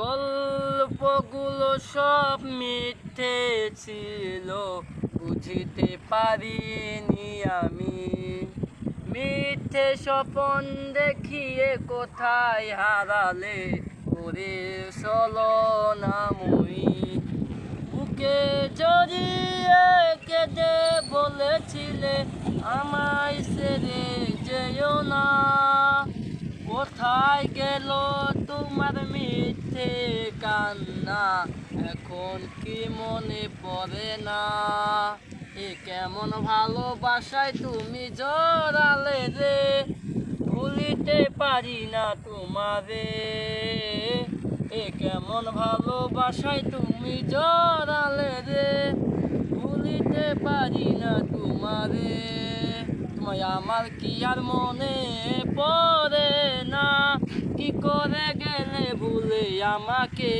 গল্পগুলো সব মিথ্যে ছিল, বুঝিতে পারিনি আমি। মিথ্যে স্বপন দেখিয়ে কোথায় হারালে ওরে ছলনাময়ী। বুকে জড়িয়ে কেঁদে বলেছিলে আমায় ছেড়ে যেও না। কোথায় গেল তোমার মিথ্যে কান্না, এখন কি মনে পড়ে না? এ কেমন ভালোবাসায় তুমি জড়ালে রে, ভুলিতে পারি না তোমারে। এ কেমন ভালোবাসায় তুমি জড়ালে রে, ভুলিতে পারি না তোমারে। তোমায় আমার কি আর মনে পড়ে না? কি করে গেলে ভুলে আমাকে?